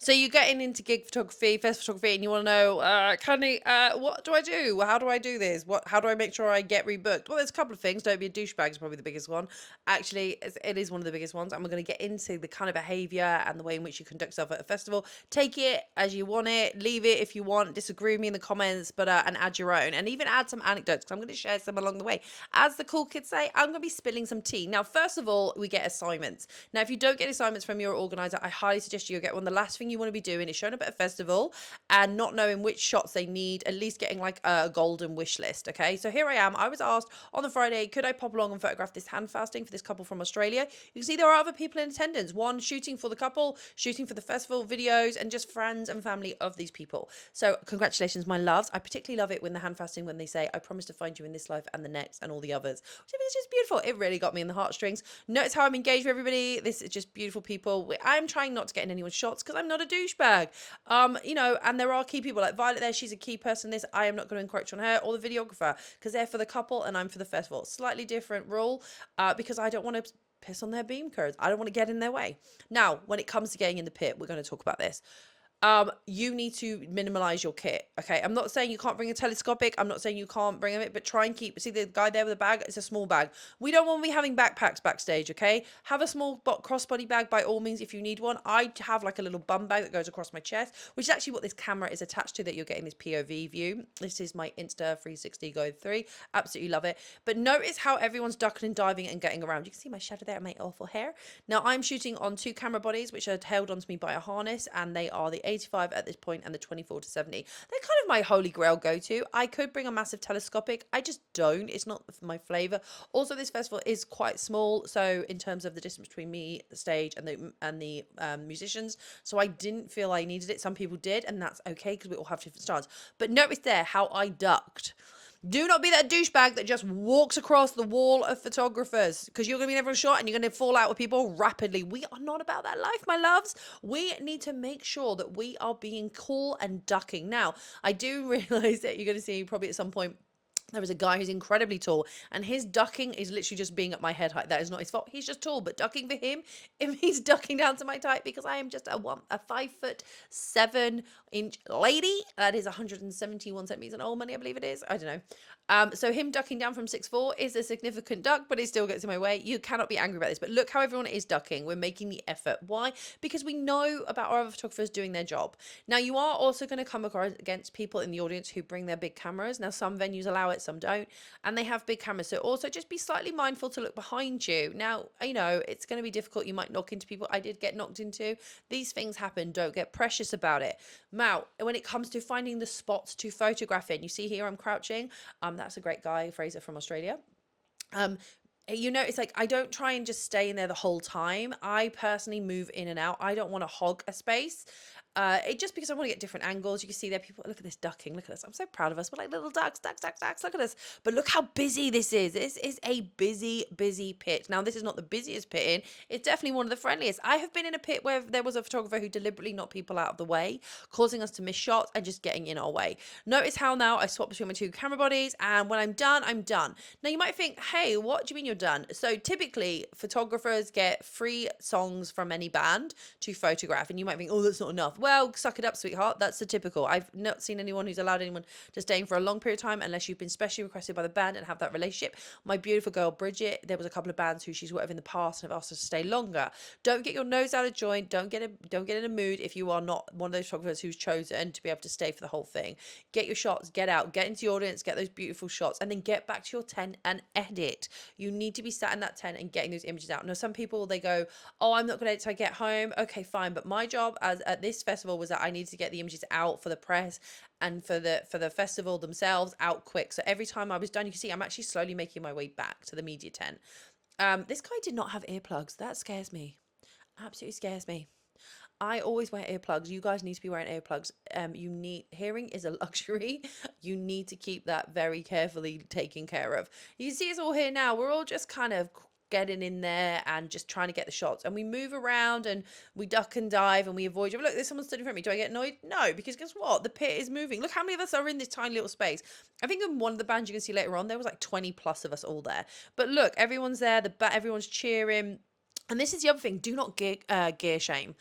So you're getting into gig photography, fest photography, and you want to know, Khandie, what do I do? How do I do this? How do I make sure I get rebooked? Well, there's a couple of things. Don't be a douchebag is probably the biggest one. Actually, it is one of the biggest ones. And we're going to get into the kind of behavior and the way in which you conduct yourself at a festival. Take it as you want it. Leave it if you want. Disagree with me in the comments, but and add your own, and even add some anecdotes because I'm going to share some along the way. As the cool kids say, I'm going to be spilling some tea. Now, first of all, we get assignments. Now, if you don't get assignments from your organizer, I highly suggest you get one. The last thing you want to be doing is showing up at a festival and not knowing which shots they need, at least getting like a golden wish list. Okay, so here I am. I was asked on the Friday, could I pop along and photograph this hand fasting for this couple from Australia? You can see there are other people in attendance, one shooting for the couple, shooting for the festival videos, and just friends and family of these people. So congratulations, my loves. I particularly love it when the hand fasting, when they say, I promise to find you in this life and the next and all the others, which I think is just beautiful. It really got me in the heartstrings. Notice how I'm engaged with everybody. This is just beautiful people. I'm trying not to get in anyone's shots because I'm not a douchebag. And there are key people like Violet there. She's a key person in this. I am not going to encroach on her or the videographer because they're for the couple and I'm for the festival. Slightly different rule because I don't want to piss on their beam curves. I don't want to get in their way. Now, when it comes to getting in the pit, we're going to talk about this. You need to minimize your kit. Okay, I'm not saying you can't bring a telescopic. I'm not saying you can't bring it, but try and keep. See the guy there with the bag? It's a small bag. We don't want to be having backpacks backstage. Okay, have a small crossbody bag by all means if you need one. I have like a little bum bag that goes across my chest, which is actually what this camera is attached to. That you're getting this POV view. This is my Insta 360 Go 3. Absolutely love it. But notice how everyone's ducking and diving and getting around. You can see my shadow there, my awful hair. Now I'm shooting on two camera bodies which are held onto me by a harness, and they are the 85 at this point and the 24 to 70. They're kind of my holy grail go-to. I could bring a massive telescopic. I just don't. It's not my flavor. Also, this festival is quite small, so in terms of the distance between me, the stage, and the musicians, so I didn't feel I needed it. Some people did, and that's okay because we all have different styles. But notice there how I ducked. Do not be that douchebag that just walks across the wall of photographers because you're going to be in everyone's shot and you're going to fall out with people rapidly. We are not about that life, my loves. We need to make sure that we are being cool and ducking. Now, I do realize that you're going to see probably at some point there is a guy who's incredibly tall, and his ducking is literally just being at my head height. That is not his fault. He's just tall, but ducking for him, if he's ducking down to my height, because I am just a 5'7" lady. That is 171 centimeters and old money, I believe it is. I don't know. So him ducking down from 6'4" is a significant duck, but it still gets in my way. You cannot be angry about this. But look how everyone is ducking. We're making the effort. Why? Because we know about our other photographers doing their job. Now, you are also going to come across against people in the audience who bring their big cameras. Now, some venues allow it, some don't, and they have big cameras. So also just be slightly mindful to look behind you. Now, it's going to be difficult. You might knock into people. I did get knocked into. These things happen. Don't get precious about it. Now, when it comes to finding the spots to photograph in, you see here I'm crouching. That's a great guy, Fraser from Australia. It's like I don't try and just stay in there the whole time. I personally move in and out. I don't want to hog a space. It just because I want to get different angles. You can see there people, look at this ducking, look at this. I'm so proud of us. We're like little ducks, ducks, ducks, ducks. Look at us. But look how busy this is. This is a busy pit. Now, this is not the busiest pit in. It's definitely one of the friendliest. I have been in a pit where there was a photographer who deliberately knocked people out of the way, causing us to miss shots and just getting in our way. Notice how now I swap between my two camera bodies, and when I'm done, I'm done. Now, you might think, hey, what do you mean you're done? So typically, photographers get free songs from any band to photograph, and you might think, oh, that's not enough. Well, suck it up, sweetheart. That's the typical. I've not seen anyone who's allowed anyone to stay in for a long period of time unless you've been specially requested by the band and have that relationship. My beautiful girl, Bridget, there was a couple of bands who she's worked with in the past and have asked her to stay longer. Don't get your nose out of joint. Don't get in a mood if you are not one of those photographers who's chosen to be able to stay for the whole thing. Get your shots, get out, get into the audience, get those beautiful shots, and then get back to your tent and edit. You need to be sat in that tent and getting those images out. Now, some people, they go, oh, I'm not going to edit till I get home. Okay, fine. But my job at this festival was that I needed to get the images out for the press and for the festival themselves out quick. So every time I was done, you can see I'm actually slowly making my way back to the media tent. This guy did not have earplugs. That scares me. Absolutely scares me. I always wear earplugs. You guys need to be wearing earplugs. Hearing is a luxury. You need to keep that very carefully taken care of. You can see us all here now. We're all just kind of getting in there and just trying to get the shots, and we move around and we duck and dive and we avoid you. Look, there's someone stood in front of me. Do I get annoyed? No, because guess what? The pit is moving. Look how many of us are in this tiny little space. I think in one of the bands you can see later on, there was like 20 plus of us all there. But look, everyone's there. Everyone's cheering. And this is the other thing, do not gear shame.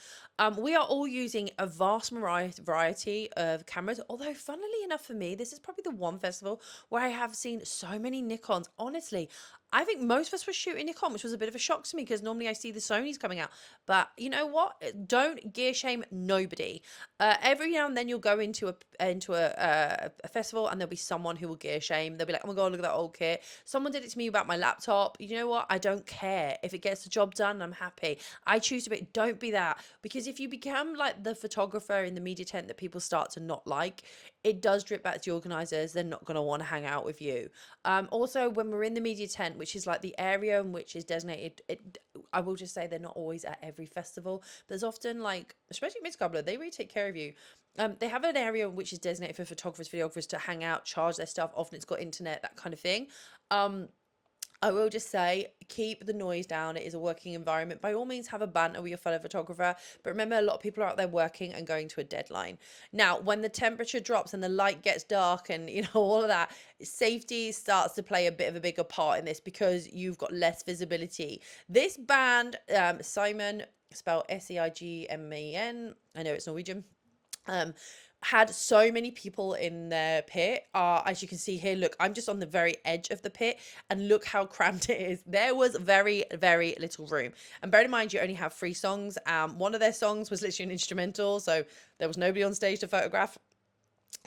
We are all using a vast variety of cameras, although funnily enough for me, this is probably the one festival where I have seen so many Nikons. Honestly, I think most of us were shooting Nikon, which was a bit of a shock to me because normally I see the Sonys coming out. But you know what? Don't gear shame nobody. Every now and then you'll go into a festival and there'll be someone who will gear shame. They'll be like, "Oh my god, look at that old kit." Someone did it to me about my laptop. You know what? I don't care if it gets the job done. I'm happy. I choose to be. Don't be that, because if you become like the photographer in the media tent that people start to not like, it does drip back to the organizers. They're not going to want to hang out with you. Also, when we're in the media tent, which is like the area in which is designated, I will just say they're not always at every festival. There's often like, especially Midgardsblot, they really take care of you. They have an area which is designated for photographers, videographers to hang out, charge their stuff. Often it's got internet, that kind of thing. I will just say, keep the noise down. It is a working environment. By all means, have a banter with your fellow photographer. But remember, a lot of people are out there working and going to a deadline. Now, when the temperature drops and the light gets dark and, all of that, safety starts to play a bit of a bigger part in this because you've got less visibility. This band, Simon, spelled Seigmen, I know it's Norwegian, um, had so many people in their pit. As you can see here, look, I'm just on the very edge of the pit and look how cramped it is. There was very, very little room. And bear in mind, you only have 3 songs. One of their songs was literally an instrumental, so there was nobody on stage to photograph.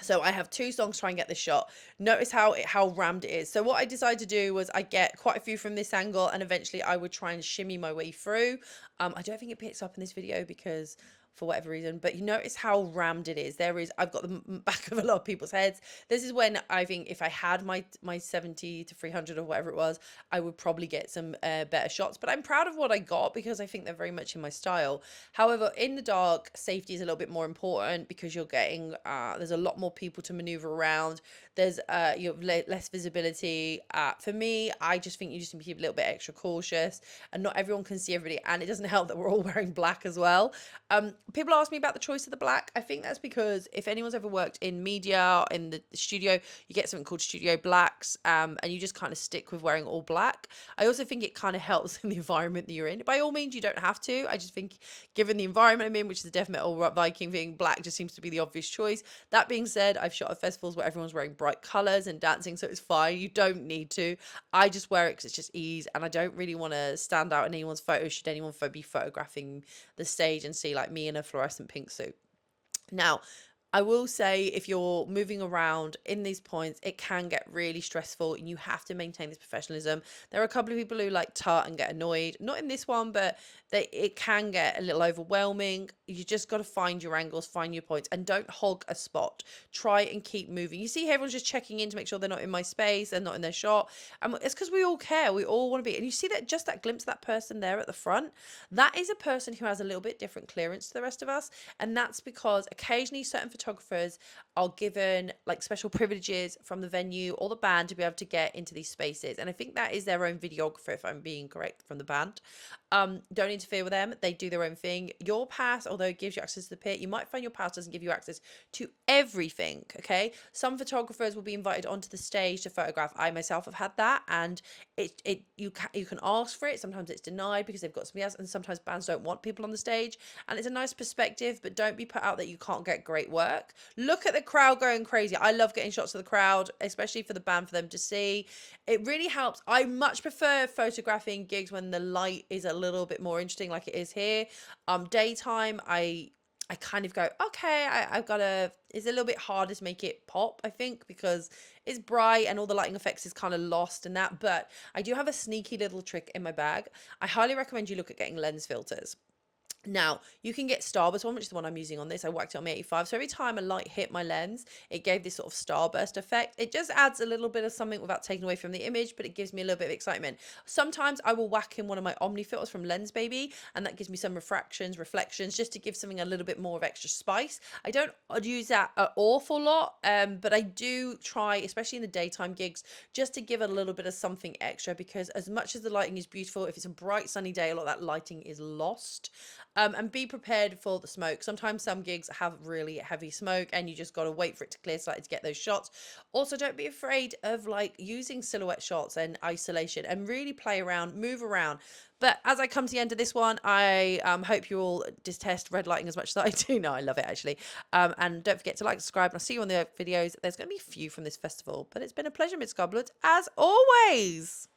So I have 2 songs to try and get this shot. Notice how rammed it is. So what I decided to do was I get quite a few from this angle, and eventually I would try and shimmy my way through. I don't think it picks up in this video because for whatever reason, but you notice how rammed it is. I've got the back of a lot of people's heads. This is when I think if I had my 70 to 300 or whatever it was, I would probably get some better shots. But I'm proud of what I got because I think they're very much in my style. However, in the dark, safety is a little bit more important because you're getting there's a lot more people to maneuver around. There's you have less visibility. For me, I just think you just need to be a little bit extra cautious, and not everyone can see everybody. And it doesn't help that we're all wearing black as well. People ask me about the choice of the black. I think that's because if anyone's ever worked in media, in the studio, you get something called studio blacks, and you just kind of stick with wearing all black. I also think it kind of helps in the environment that you're in. By all means, you don't have to. I just think given the environment I'm in, which is the death metal Viking thing, black just seems to be the obvious choice. That being said, I've shot at festivals where everyone's wearing bright colors and dancing, so it's fine. You don't need to. I just wear it because it's just ease, and I don't really want to stand out in anyone's photos should anyone be photographing the stage and see like me in a fluorescent pink suit. Now, I will say if you're moving around in these points, it can get really stressful and you have to maintain this professionalism. There are a couple of people who like tut and get annoyed. Not in this one, but it can get a little overwhelming. You just got to find your angles, find your points, and don't hog a spot. Try and keep moving. You see everyone's just checking in to make sure they're not in my space, they're not in their shot. And it's because we all care. We all want to be. And you see that just that glimpse of that person there at the front, that is a person who has a little bit different clearance to the rest of us. And that's because occasionally certain photographers are given like special privileges from the venue or the band to be able to get into these spaces. And I think that is their own videographer, if I'm being correct, from the band. Don't interfere with them. They do their own thing. Your pass, although it gives you access to the pit, you might find your pass doesn't give you access to everything. Okay. Some photographers will be invited onto the stage to photograph. I myself have had that, and you can ask for it. Sometimes it's denied because they've got somebody else, and sometimes bands don't want people on the stage. And it's a nice perspective, but don't be put out that you can't get great work. Look at the crowd going crazy. I love getting shots of the crowd, especially for the band, for them to see. It really helps. I much prefer photographing gigs when the light is a little bit more interesting, like it is here. Daytime, I kind of go, okay, I've got to, it's a little bit harder to make it pop, I think, because it's bright and all the lighting effects is kind of lost in that. But I do have a sneaky little trick in my bag. I highly recommend you look at getting lens filters. Now, you can get Starburst one, which is the one I'm using on this. I whacked it on my 85. So every time a light hit my lens, it gave this sort of starburst effect. It just adds a little bit of something without taking away from the image, but it gives me a little bit of excitement. Sometimes I will whack in one of my Omni filters from Lens Baby, and that gives me some reflections, just to give something a little bit more of extra spice. I don't use that an awful lot, but I do try, especially in the daytime gigs, just to give it a little bit of something extra, because as much as the lighting is beautiful, if it's a bright sunny day, a lot of that lighting is lost. And be prepared for the smoke. Sometimes some gigs have really heavy smoke and you just got to wait for it to clear slightly to get those shots. Also, don't be afraid of like using silhouette shots and isolation, and really play around, move around. But as I come to the end of this one, I hope you all detest red lighting as much as I do. No, I love it actually. And don't forget to like, subscribe, and I'll see you on the videos. There's going to be a few from this festival, but it's been a pleasure, Midgardsblot, as always.